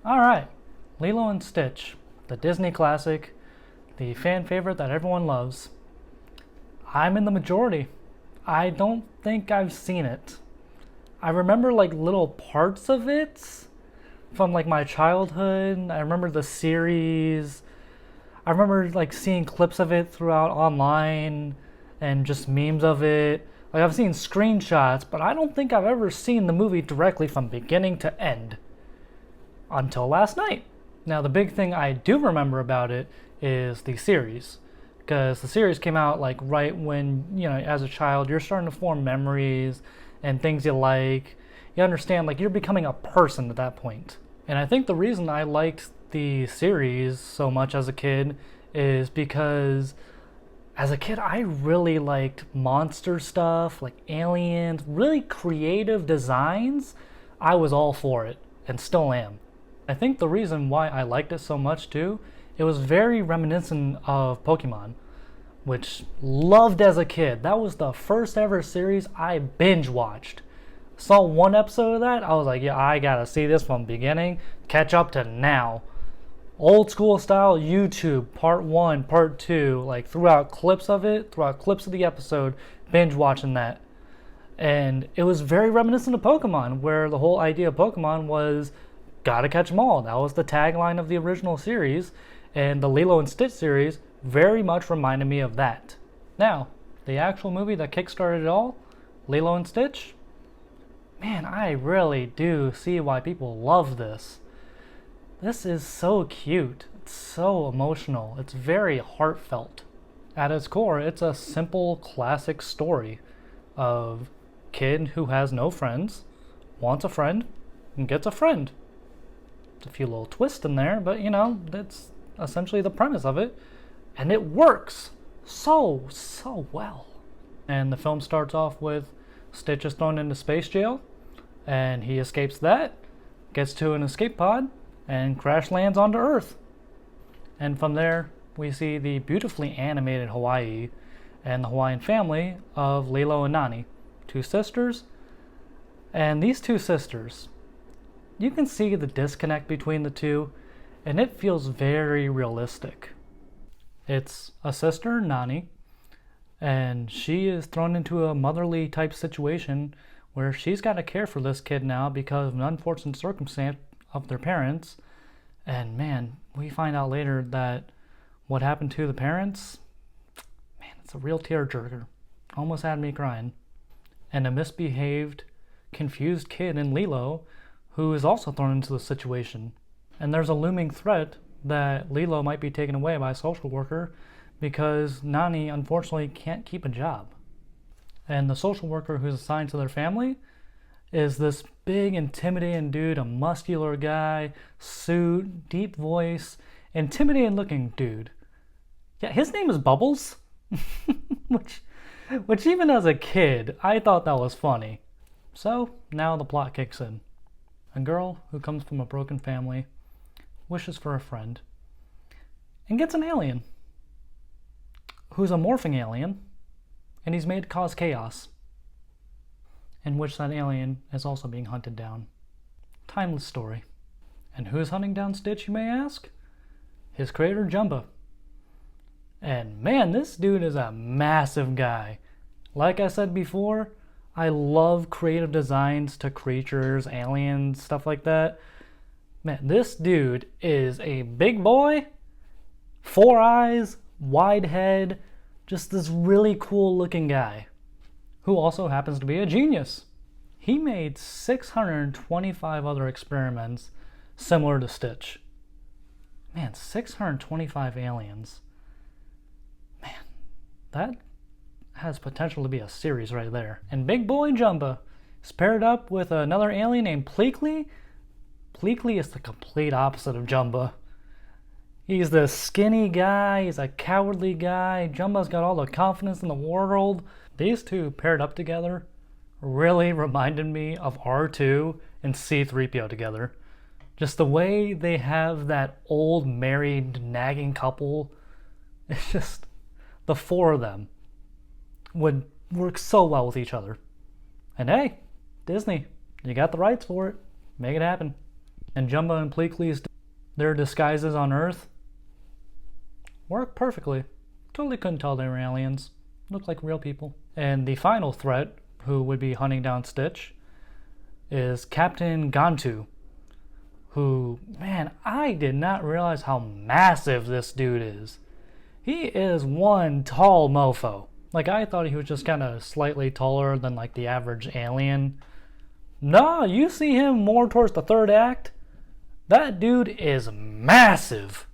Alright, Lilo and Stitch, the Disney classic, the fan favorite that everyone loves. I'm in the majority. I don't think I've seen it. I remember like little parts of it from like my childhood. I remember the series. I remember like seeing clips of it throughout online and just memes of it. Like I've seen screenshots, but I don't think I've ever seen the movie directly from beginning to end until last night. Now, the big thing I do remember about it is the series, because the series came out like right when, as a child, you're starting to form memories and things you like. You understand, like, you're becoming a person at that point. And I think the reason I liked the series so much as a kid is because as a kid, I really liked monster stuff, like aliens, really creative designs. I was all for it and still am. I think the reason why I liked it so much too, it was very reminiscent of Pokemon, which loved as a kid. That was the first ever series I binge watched. Saw one episode of that, I was like, yeah, I gotta see this from the beginning, catch up to now. Old school style YouTube, part one, part two, like throughout clips of it, throughout clips of the episode, binge watching that. And it was very reminiscent of Pokemon, where the whole idea of Pokemon was gotta catch them all. That was the tagline of the original series, and the Lilo and Stitch series very much reminded me of that. Now, the actual movie that kickstarted it all, Lilo and Stitch, man, I really do see why people love this. This is so cute. It's so emotional. It's very heartfelt. At its core, it's a simple classic story of kid who has no friends, wants a friend, and gets a friend. A few little twists in there, but that's essentially the premise of it. And it works so well. And the film starts off with Stitch is thrown into space jail, and he escapes that, gets to an escape pod, and crash lands onto Earth. And from there, we see the beautifully animated Hawaii and the Hawaiian family of Lilo and Nani, two sisters. And these two sisters, you can see the disconnect between the two, and it feels very realistic. It's a sister, Nani, and she is thrown into a motherly type situation where she's got to care for this kid now because of an unfortunate circumstance of their parents. And man, we find out later that what happened to the parents, man, it's a real tearjerker. Almost had me crying. And a misbehaved, confused kid in Lilo who is also thrown into the situation. And there's a looming threat that Lilo might be taken away by a social worker because Nani unfortunately can't keep a job. And the social worker who's assigned to their family is this big, intimidating dude, a muscular guy, suit, deep voice, intimidating looking dude. Yeah, his name is Bubbles, which even as a kid, I thought that was funny. So now the plot kicks in. A girl who comes from a broken family wishes for a friend and gets an alien who's a morphing alien, and he's made to cause chaos, in which that alien is also being hunted down. Timeless story. And who's hunting down Stitch, you may ask? His creator, Jumba. And man, this dude is a massive guy. Like I said before, I love creative designs to creatures, aliens, stuff like that. Man, this dude is a big boy, 4 eyes, wide head, just this really cool looking guy who also happens to be a genius. He made 625 other experiments similar to Stitch. Man, 625 aliens. Man, that has potential to be a series right there. And Big Boy Jumba is paired up with another alien named Pleakley. Pleakley is the complete opposite of Jumba. He's the skinny guy, he's a cowardly guy. Jumba's got all the confidence in the world. These two paired up together really reminded me of R2 and C-3PO together. Just the way they have that old married nagging couple. It's just, the four of them would work so well with each other. And hey, Disney, you got the rights for it. Make it happen. And Jumbo and Pleakley's their disguises on Earth work perfectly. Totally couldn't tell they were aliens. Looked like real people. And the final threat, who would be hunting down Stitch, is Captain Gantu, who, man, I did not realize how massive this dude is. He is one tall mofo. Like, I thought he was just kind of slightly taller than, like, the average alien. Nah, you see him more towards the third act. That dude is massive.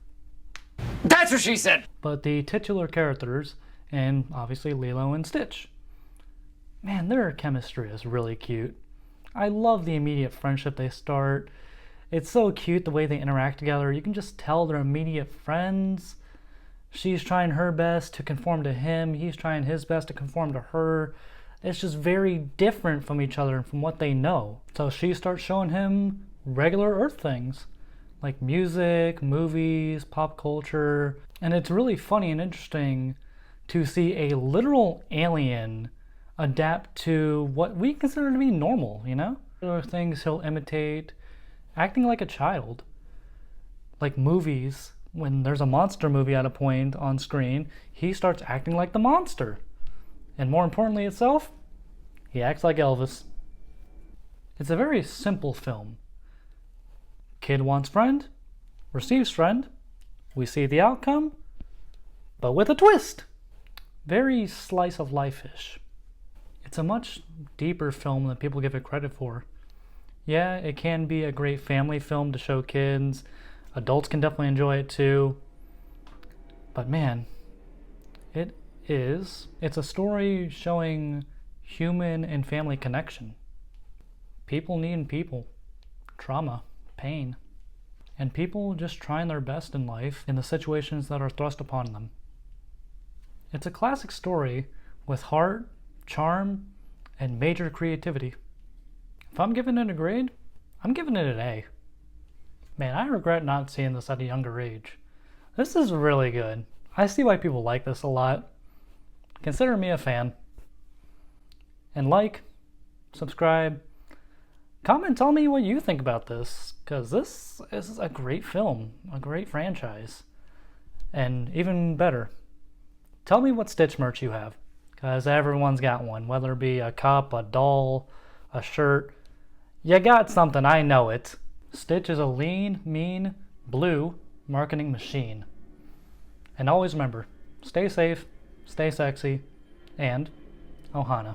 That's what she said! But the titular characters, and obviously Lilo and Stitch, man, their chemistry is really cute. I love the immediate friendship they start. It's so cute the way they interact together. You can just tell they're immediate friends. She's trying her best to conform to him. He's trying his best to conform to her. It's just very different from each other and from what they know. So she starts showing him regular Earth things, like music, movies, pop culture. And it's really funny and interesting to see a literal alien adapt to what we consider to be normal, you know? There are things he'll imitate, acting like a child. Like movies, when there's a monster movie at a point on screen, he starts acting like the monster. And more importantly itself, he acts like Elvis. It's a very simple film. Kid wants friend, receives friend, we see the outcome, but with a twist. Very slice of life-ish. It's a much deeper film than people give it credit for. Yeah, it can be a great family film to show kids. Adults can definitely enjoy it too. But man, it's a story showing human and family connection. People needing people. Trauma, pain. And people just trying their best in life in the situations that are thrust upon them. It's a classic story with heart, charm, and major creativity. If I'm giving it a grade, I'm giving it an A. Man, I regret not seeing this at a younger age. This is really good. I see why people like this a lot. Consider me a fan. And like, subscribe, comment, tell me what you think about this, because this is a great film, a great franchise. And even better, tell me what Stitch merch you have, because everyone's got one, whether it be a cup, a doll, a shirt. You got something, I know it. Stitch is a lean, mean, blue marketing machine. And always remember, stay safe, stay sexy, and Ohana.